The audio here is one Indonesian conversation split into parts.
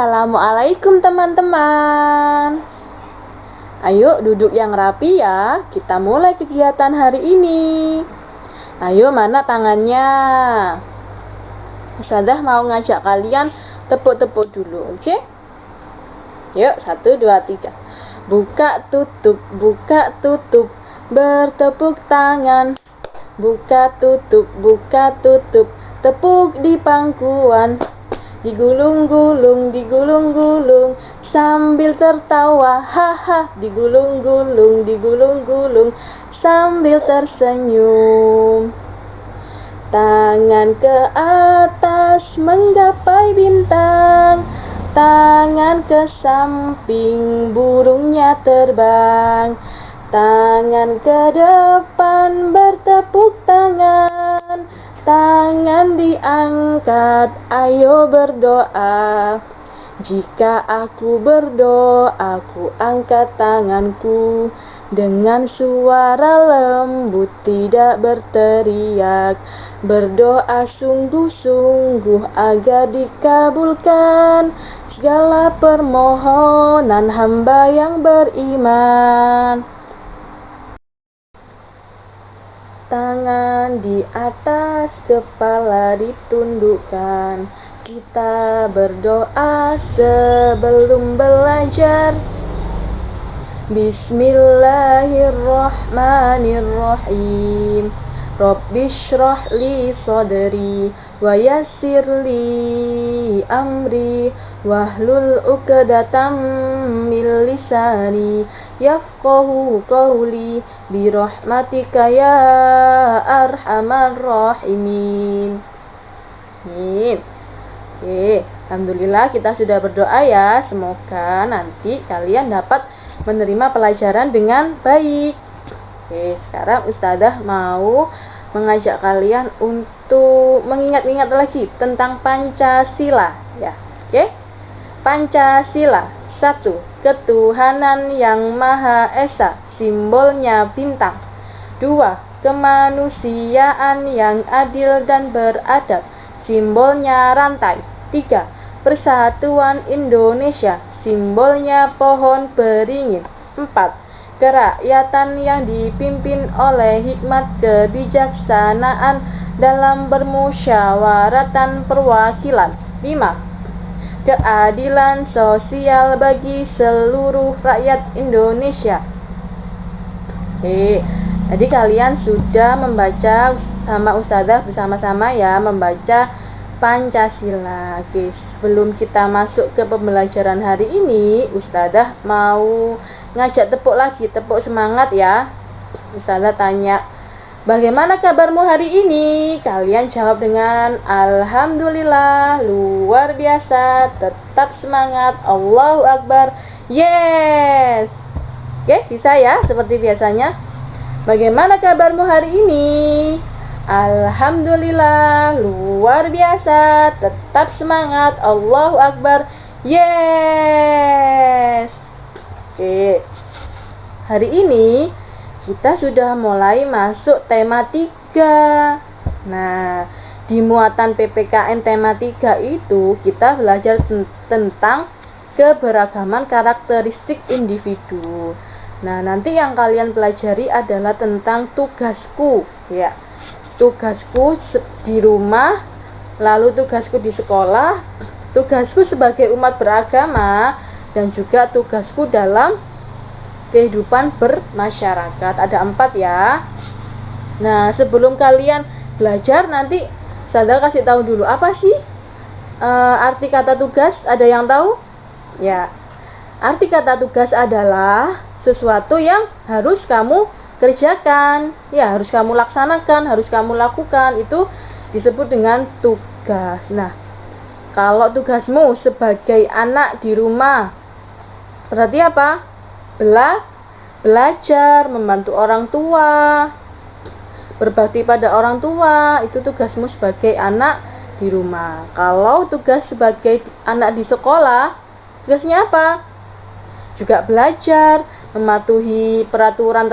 Assalamualaikum teman-teman. Ayo duduk yang rapi ya. Kita mulai kegiatan hari ini. Ayo, mana tangannya? Ustazah mau ngajak kalian tepuk-tepuk dulu, oke? Yuk, 1, 2, 3. Buka tutup, bertepuk tangan. Buka tutup, tepuk di pangkuan. Digulung-gulung, sambil tertawa, haha. Digulung-gulung, sambil tersenyum. Tangan ke atas menggapai bintang, tangan ke samping burungnya terbang. Tangan ke depan bertepuk tangan, tangan diangkat, ayo berdoa. Jika aku berdoa, aku angkat tanganku dengan suara lembut, tidak berteriak. Berdoa sungguh-sungguh agar dikabulkan segala permohonan hamba yang beriman. Tangan di atas, kepala ditundukkan. Kita berdoa sebelum belajar. Bismillahirrahmanirrahim. Rabbishrah li sadri wa yassir li amri wahlul 'uqdatam min lisani yafqahu qawli birahmatika ya arhamar rahimin. Oke, alhamdulillah kita sudah berdoa ya. Semoga nanti kalian dapat menerima pelajaran dengan baik. Oke, sekarang Ustazah mau mengajak kalian untuk mengingat-ingat lagi tentang Pancasila ya. Oke. Pancasila. 1. Ketuhanan yang Maha Esa, simbolnya bintang. 2. Kemanusiaan yang adil dan beradab, simbolnya rantai. 3. Persatuan Indonesia, simbolnya pohon beringin. 4. Kerakyatan yang dipimpin oleh hikmat kebijaksanaan dalam bermusyawaratan perwakilan. 5. Keadilan sosial bagi seluruh rakyat Indonesia. Jadi kalian sudah membaca sama Ustazah bersama-sama ya, membaca Pancasila. Oke, sebelum kita masuk ke pembelajaran hari ini, Ustazah mau ngajak tepuk lagi, tepuk semangat ya. Ustazah tanya, bagaimana kabarmu hari ini? Kalian jawab dengan alhamdulillah, luar biasa, tetap semangat, Allahu Akbar, yes. Oke, bisa ya seperti biasanya. Bagaimana kabarmu hari ini? Alhamdulillah, luar biasa, tetap semangat, Allahu Akbar, yes. Oke, hari ini kita sudah mulai masuk tema 3. Nah, di muatan PPKN tema 3 itu kita belajar tentang keberagaman karakteristik individu. Nah, nanti yang kalian pelajari adalah tentang tugasku ya. Tugasku di rumah, lalu tugasku di sekolah, tugasku sebagai umat beragama, dan juga tugasku dalam kehidupan bermasyarakat. Ada 4 ya. Nah, sebelum kalian belajar, nanti saya kasih tahu dulu apa sih arti kata tugas. Ada yang tahu? Ya, arti kata tugas adalah sesuatu yang harus kamu kerjakan, ya harus kamu laksanakan, harus kamu lakukan, itu disebut dengan tugas. Nah, kalau tugasmu sebagai anak di rumah, berarti apa? Belajar, membantu orang tua, berbakti pada orang tua, itu tugasmu sebagai anak di rumah. Kalau tugas sebagai anak di sekolah, tugasnya apa? Juga belajar, mematuhi peraturan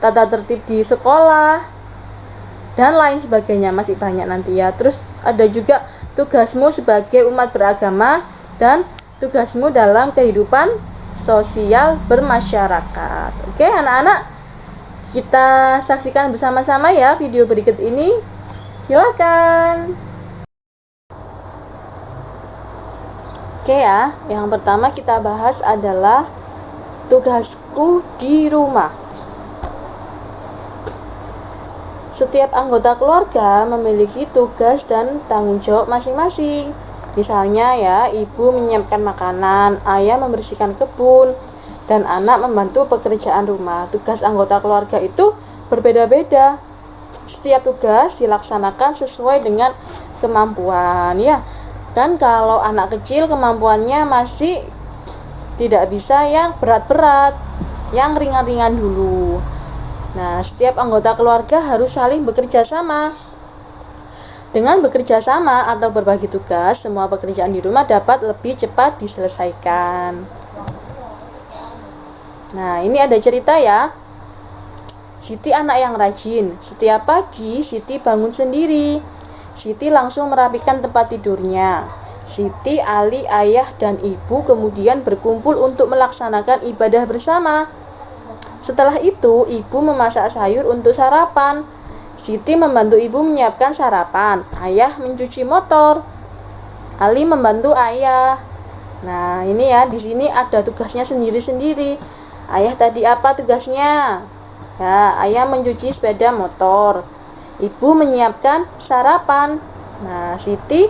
tata tertib di sekolah, dan lain sebagainya, masih banyak nanti ya. Terus ada juga tugasmu sebagai umat beragama dan tugasmu dalam kehidupan sosial bermasyarakat. Oke, anak-anak, kita saksikan bersama-sama ya video berikut ini. Silakan. Oke ya, yang pertama kita bahas adalah tugasku di rumah. Setiap anggota keluarga memiliki tugas dan tanggung jawab masing-masing. Misalnya ya, ibu menyiapkan makanan, ayah membersihkan kebun, dan anak membantu pekerjaan rumah. Tugas anggota keluarga itu berbeda-beda. Setiap tugas dilaksanakan sesuai dengan kemampuan ya. Kan kalau anak kecil kemampuannya masih tidak bisa yang berat-berat, yang ringan-ringan dulu. Nah, setiap anggota keluarga harus saling bekerja sama. Dengan bekerja sama atau berbagi tugas, semua pekerjaan di rumah dapat lebih cepat diselesaikan. Nah, ini ada cerita ya. Siti anak yang rajin. Setiap pagi, Siti bangun sendiri. Siti langsung merapikan tempat tidurnya. Siti, Ali, ayah, dan ibu kemudian berkumpul untuk melaksanakan ibadah bersama. Setelah itu, ibu memasak sayur untuk sarapan. Siti membantu ibu menyiapkan sarapan. Ayah mencuci motor. Ali membantu ayah. Nah, ini ya, di sini ada tugasnya sendiri-sendiri. Ayah tadi apa tugasnya? Ya, ayah mencuci sepeda motor. Ibu menyiapkan sarapan. Nah, Siti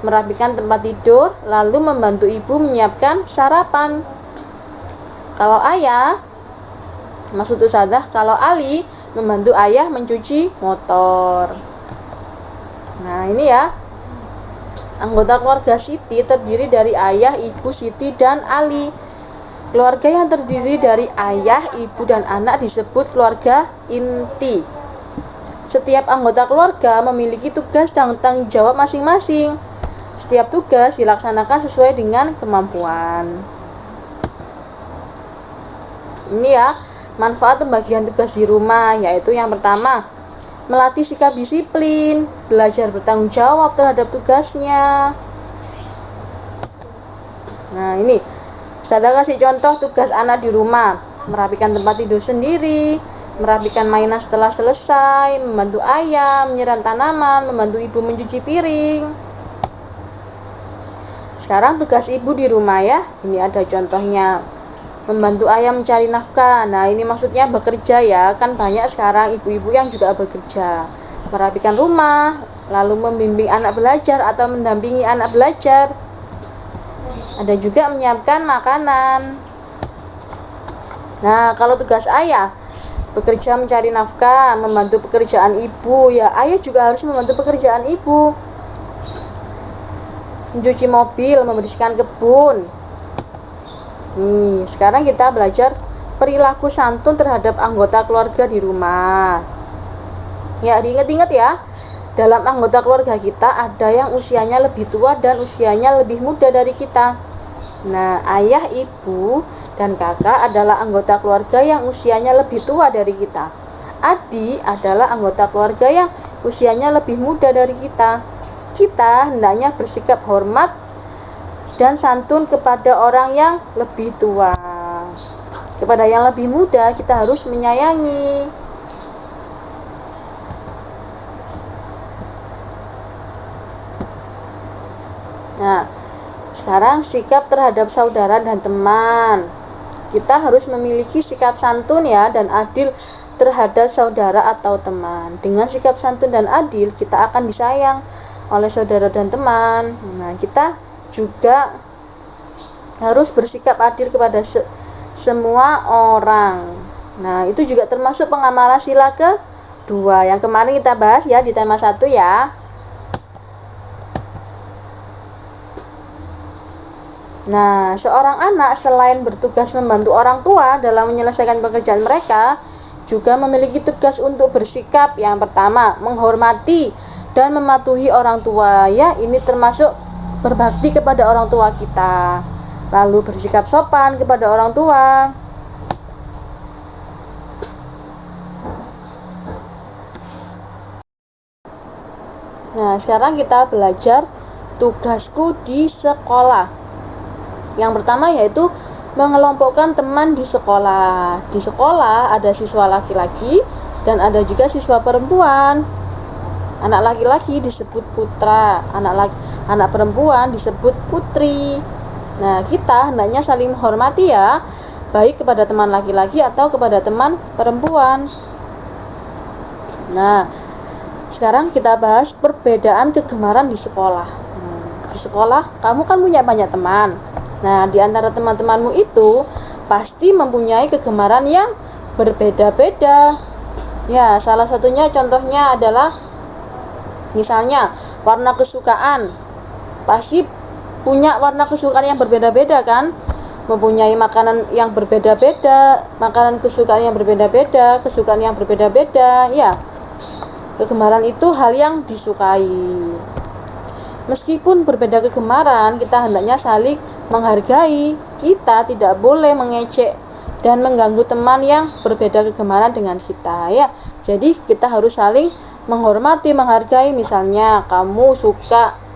merapikan tempat tidur, lalu membantu ibu menyiapkan sarapan. Kalau ayah, maksud Ustazah, kalau Ali membantu ayah mencuci motor. Nah, ini ya. Anggota keluarga Siti terdiri dari ayah, ibu, Siti, dan Ali. Keluarga yang terdiri dari ayah, ibu, dan anak disebut keluarga inti. Setiap anggota keluarga memiliki tugas dan tanggung jawab masing-masing. Setiap tugas dilaksanakan sesuai dengan kemampuan. Ini ya, manfaat pembagian tugas di rumah, yaitu yang pertama, melatih sikap disiplin, belajar bertanggung jawab terhadap tugasnya. Nah, ini saya kasih contoh tugas anak di rumah: merapikan tempat tidur sendiri, merapikan mainan setelah selesai, membantu ayah menyiram tanaman, membantu ibu mencuci piring. Sekarang tugas ibu di rumah ya, ini ada contohnya: membantu ayah mencari nafkah. Nah, ini maksudnya bekerja ya, kan banyak sekarang ibu-ibu yang juga bekerja. Merapikan rumah, lalu membimbing anak belajar atau mendampingi anak belajar. Ada juga menyiapkan makanan. Nah, kalau tugas ayah, bekerja mencari nafkah, membantu pekerjaan ibu. Ya, ayah juga harus membantu pekerjaan ibu. Mencuci mobil, membersihkan kebun. Sekarang kita belajar perilaku santun terhadap anggota keluarga di rumah. Ya, diingat-ingat ya. Dalam anggota keluarga kita ada yang usianya lebih tua dan usianya lebih muda dari kita. Nah, ayah, ibu, dan kakak adalah anggota keluarga yang usianya lebih tua dari kita. Adik adalah anggota keluarga yang usianya lebih muda dari kita. Kita hendaknya bersikap hormat dan santun kepada orang yang lebih tua. Kepada yang lebih muda kita harus menyayangi. Nah, sekarang sikap terhadap saudara dan teman. Kita harus memiliki sikap santun ya dan adil terhadap saudara atau teman. Dengan sikap santun dan adil, kita akan disayang oleh saudara dan teman. Nah, kita juga harus bersikap adil kepada semua orang. Nah, itu juga termasuk pengamalan sila kedua yang kemarin kita bahas ya di tema 1 ya. Nah, seorang anak selain bertugas membantu orang tua dalam menyelesaikan pekerjaan mereka, juga memiliki tugas untuk bersikap. Yang pertama, menghormati dan mematuhi orang tua ya. Ini termasuk berbakti kepada orang tua kita. Lalu bersikap sopan kepada orang tua. Nah, sekarang kita belajar tugasku di sekolah. Yang pertama yaitu mengelompokkan teman di sekolah. Di sekolah ada siswa laki-laki dan ada juga siswa perempuan. Anak laki-laki disebut putra, anak perempuan disebut putri. Nah, kita hendaknya saling menghormati ya, baik kepada teman laki-laki atau kepada teman perempuan. Nah, sekarang kita bahas perbedaan kegemaran di sekolah. Di sekolah kamu kan punya banyak teman. Nah, di antara teman-temanmu itu pasti mempunyai kegemaran yang berbeda-beda. Ya, salah satunya contohnya adalah misalnya warna kesukaan. Pasti punya warna kesukaan yang berbeda-beda kan? Mempunyai makanan yang berbeda-beda, makanan kesukaan yang berbeda-beda, kesukaan yang berbeda-beda. Ya, kegemaran itu hal yang disukai. Meskipun berbeda kegemaran, kita hendaknya saling menghargai. Kita tidak boleh mengejek dan mengganggu teman yang berbeda kegemaran dengan kita ya. Jadi kita harus saling menghormati, menghargai. Misalnya kamu suka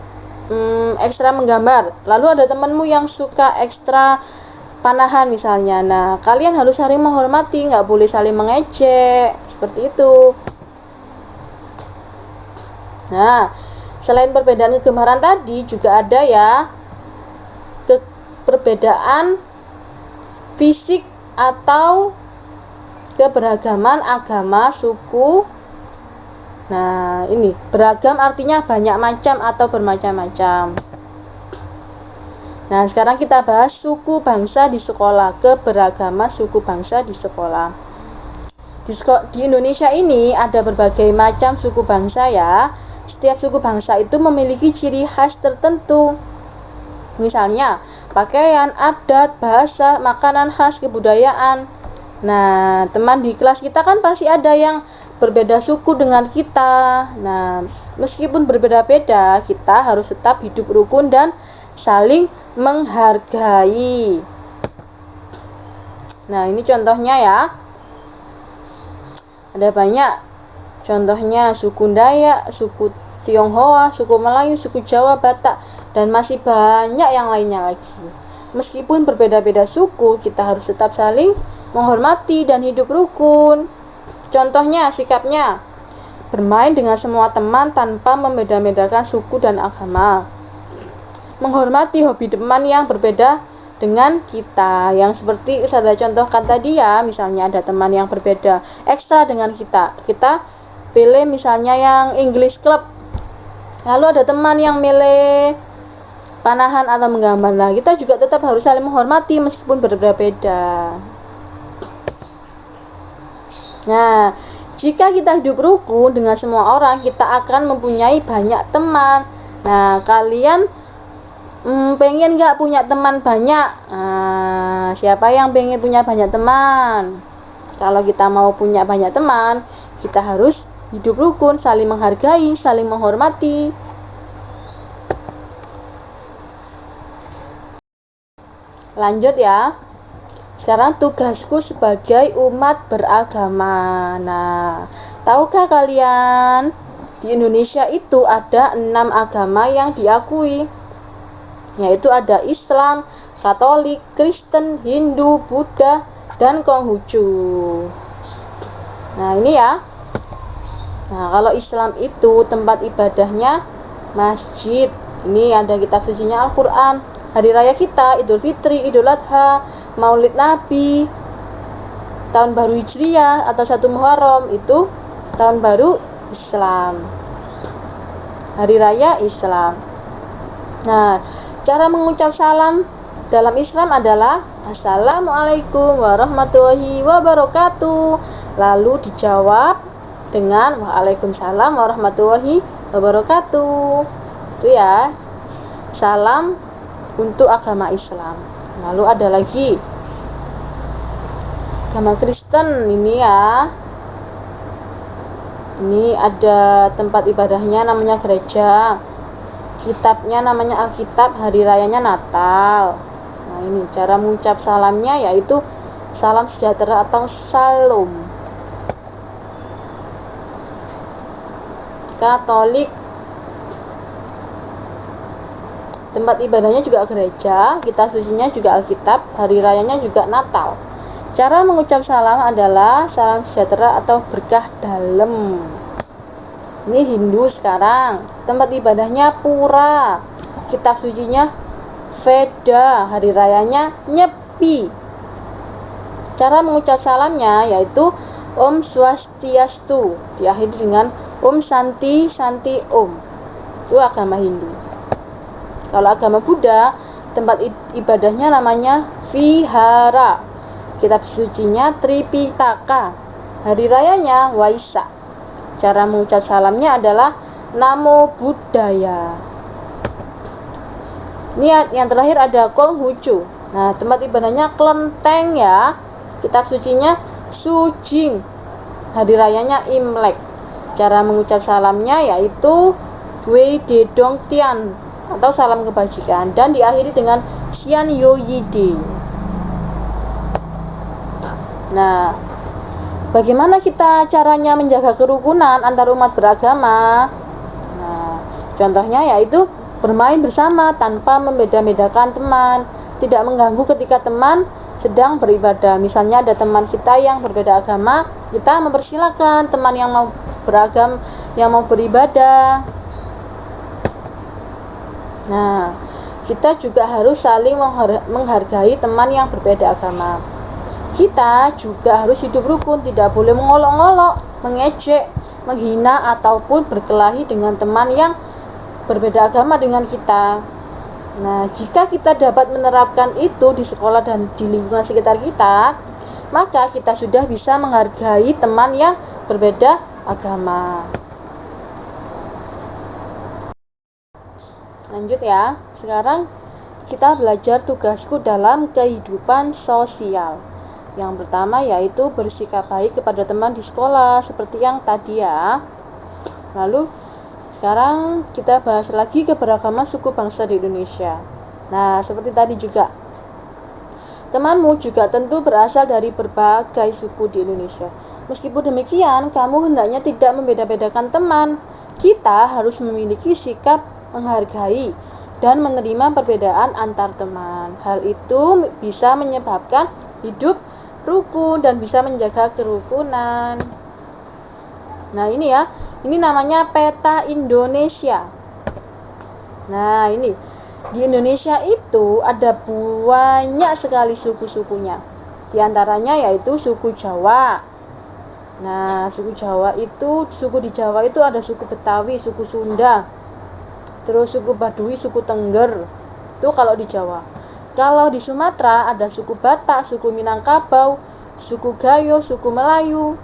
ekstra menggambar, lalu ada temanmu yang suka ekstra panahan misalnya. Nah, kalian harus saling menghormati, nggak boleh saling mengejek, seperti itu. Nah, selain perbedaan kegemaran tadi juga ada ya perbedaan fisik atau keberagaman agama, suku. Nah, ini beragam artinya banyak macam atau bermacam-macam. Nah, sekarang kita bahas suku bangsa di sekolah, keberagaman suku bangsa di sekolah. Di Indonesia ini ada berbagai macam suku bangsa ya. Setiap suku bangsa itu memiliki ciri khas tertentu. Misalnya, pakaian, adat, bahasa, makanan khas, kebudayaan. Nah, teman di kelas kita kan pasti ada yang berbeda suku dengan kita. Nah, meskipun berbeda-beda, kita harus tetap hidup rukun dan saling menghargai. Nah, ini contohnya ya. Ada banyak contohnya, suku Dayak, suku Tionghoa, suku Melayu, suku Jawa, Batak, dan masih banyak yang lainnya lagi. Meskipun berbeda-beda suku, kita harus tetap saling menghormati dan hidup rukun. Contohnya, sikapnya bermain dengan semua teman tanpa membeda-bedakan suku dan agama. Menghormati hobi teman yang berbeda dengan kita, yang seperti saya contohkan tadi ya. Misalnya ada teman yang berbeda ekstra dengan kita pilih misalnya yang English Club, lalu ada teman yang milih panahan atau menggambar. Nah, kita juga tetap harus saling menghormati meskipun berbeda-beda. Nah, jika kita hidup rukun dengan semua orang, kita akan mempunyai banyak teman. Nah, kalian pengen gak punya teman banyak? Siapa yang pengen punya banyak teman? Kalau kita mau punya banyak teman, kita harus hidup rukun, saling menghargai, saling menghormati. Lanjut ya. Sekarang tugasku sebagai umat beragama. Nah, tahukah kalian di Indonesia itu ada 6 agama yang diakui, yaitu ada Islam, Katolik, Kristen, Hindu, Buddha, dan Konghucu. Nah, ini ya. Nah, kalau Islam itu tempat ibadahnya masjid. Ini ada kitab sucinya Al-Quran. Hari raya kita, Idul Fitri, Idul Adha, Maulid Nabi, Tahun Baru Hijriah atau 1 Muharram, itu Tahun Baru Islam, Hari Raya Islam. Nah, cara mengucap salam dalam Islam adalah Assalamualaikum warahmatullahi wabarakatuh. Lalu dijawab dengan Waalaikumsalam warahmatullahi wabarakatuh. Itu ya, salam untuk agama Islam. Lalu ada lagi agama Kristen ini ya. Ini ada tempat ibadahnya namanya gereja. Kitabnya namanya Alkitab, hari rayanya Natal. Nah, ini cara mengucap salamnya yaitu salam sejahtera atau Salam. Katolik Tempat ibadahnya juga gereja, kitab sucinya juga Alkitab, hari rayanya juga Natal. Cara mengucap salam adalah salam sejahtera atau berkah dalam. Ini Hindu sekarang. Tempat ibadahnya pura, kitab sucinya Veda, hari rayanya Nyepi. Cara mengucap salamnya yaitu Om Swastiastu, diakhiri dengan Om Santi Santi Om. Itu agama Hindu. Kalau agama Buddha, tempat ibadahnya namanya Vihara, kitab sucinya Tripitaka, hari rayanya Waisak. Cara mengucap salamnya adalah Namo Buddhaya. Ini yang terakhir ada Konghucu. Nah, tempat ibadahnya Klenteng ya, kitab sucinya Sujing, hari rayanya Imlek. Cara mengucap salamnya yaitu Wei Dedong Tian atau salam kebajikan, dan diakhiri dengan Xian Yo Yide. Nah, bagaimana kita caranya menjaga kerukunan antar umat beragama? Nah, contohnya yaitu bermain bersama tanpa membeda-bedakan teman, tidak mengganggu ketika teman sedang beribadah. Misalnya ada teman kita yang berbeda agama, kita mempersilahkan teman yang mau beribadah. Nah, kita juga harus saling menghargai teman yang berbeda agama. Kita juga harus hidup rukun, tidak boleh mengolok-olok, mengejek, menghina ataupun berkelahi dengan teman yang berbeda agama dengan kita. Nah, jika kita dapat menerapkan itu di sekolah dan di lingkungan sekitar kita, maka kita sudah bisa menghargai teman yang berbeda agama. Lanjut ya, sekarang kita belajar tugasku dalam kehidupan sosial. Yang pertama yaitu bersikap baik kepada teman di sekolah, seperti yang tadi ya. Lalu sekarang kita bahas lagi keberagaman suku bangsa di Indonesia. Nah, seperti tadi juga, temanmu juga tentu berasal dari berbagai suku di Indonesia. Meskipun demikian, kamu hendaknya tidak membeda-bedakan teman. Kita harus memiliki sikap menghargai dan menerima perbedaan antar teman. Hal itu bisa menyebabkan hidup rukun dan bisa menjaga kerukunan. Nah, ini ya, ini namanya peta Indonesia. Nah, ini di Indonesia itu ada banyak sekali suku-sukunya. Di antaranya yaitu suku Jawa. Nah, suku di Jawa itu ada suku Betawi, suku Sunda, terus suku Baduy, suku Tengger. Itu kalau di Jawa. Kalau di Sumatera ada suku Batak, suku Minangkabau, suku Gayo, suku Melayu.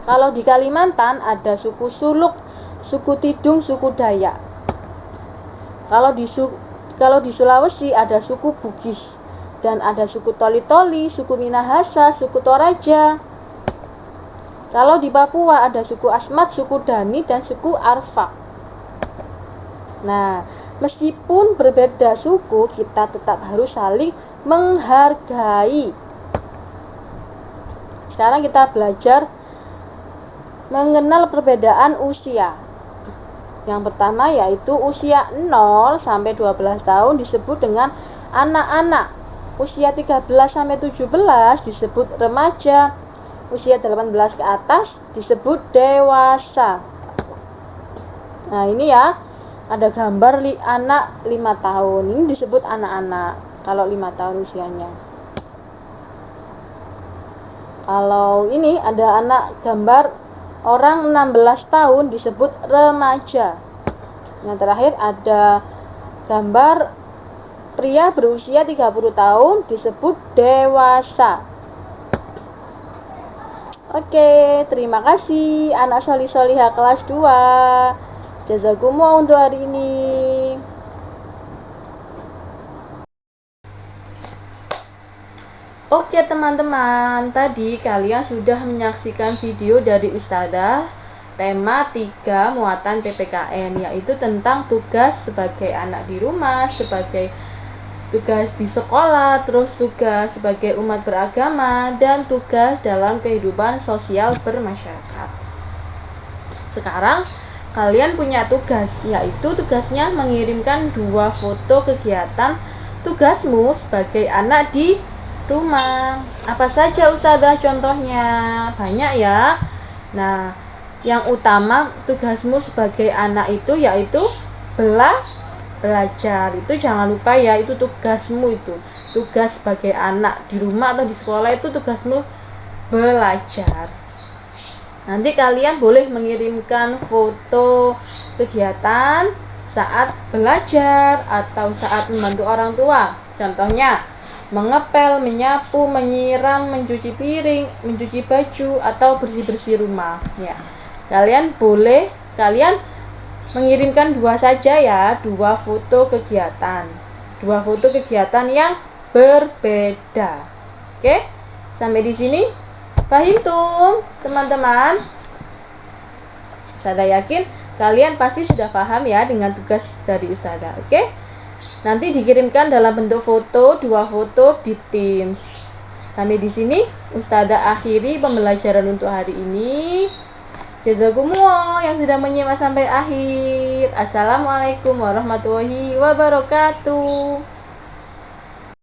Kalau di Kalimantan ada suku Suluk, suku Tidung, suku Dayak. Kalau di Sulawesi ada suku Bugis, dan ada suku Toli-Toli, suku Minahasa, suku Toraja. Kalau di Papua ada suku Asmat, suku Dani, dan suku Arfak. Nah, meskipun berbeda suku, kita tetap harus saling menghargai. Sekarang kita belajar mengenal perbedaan usia. Yang pertama yaitu usia 0 sampai 12 tahun disebut dengan anak-anak. Usia 13 sampai 17 disebut remaja. Usia 18 ke atas disebut dewasa. Nah, ini ya, ada gambar anak 5 tahun. Ini disebut anak-anak kalau 5 tahun usianya. Kalau ini ada anak gambar orang 16 tahun disebut remaja. Yang terakhir ada gambar pria berusia 30 tahun disebut dewasa. Oke, terima kasih anak Soli-Soliha kelas 2. Jazakumullah untuk hari ini. Oke teman-teman, tadi kalian sudah menyaksikan video dari Ustadzah tema 3 muatan PPKN, yaitu tentang tugas sebagai anak di rumah, sebagai tugas di sekolah, terus tugas sebagai umat beragama, dan tugas dalam kehidupan sosial bermasyarakat. Sekarang kalian punya tugas, yaitu tugasnya mengirimkan 2 foto kegiatan tugasmu sebagai anak di rumah. Apa saja Ustazah contohnya? Banyak ya. Nah, yang utama tugasmu sebagai anak itu yaitu belajar. Itu jangan lupa ya, itu tugasmu itu. Tugas sebagai anak di rumah atau di sekolah itu tugasmu belajar. Nanti kalian boleh mengirimkan foto kegiatan saat belajar atau saat membantu orang tua. Contohnya, mengepel, menyapu, menyiram, mencuci piring, mencuci baju, atau bersih-bersih rumah. Ya, kalian mengirimkan 2 saja ya, 2 foto kegiatan. 2 foto kegiatan yang berbeda. Oke, sampai di sini. Paham tuh, teman-teman? Saya yakin kalian pasti sudah paham ya dengan tugas dari Ustazah. Oke? Nanti dikirimkan dalam bentuk foto, 2 foto di Teams. Sampai di sini Ustazah akhiri pembelajaran untuk hari ini. Jazakumullah yang sudah menyimak sampai akhir. Assalamualaikum warahmatullahi wabarakatuh.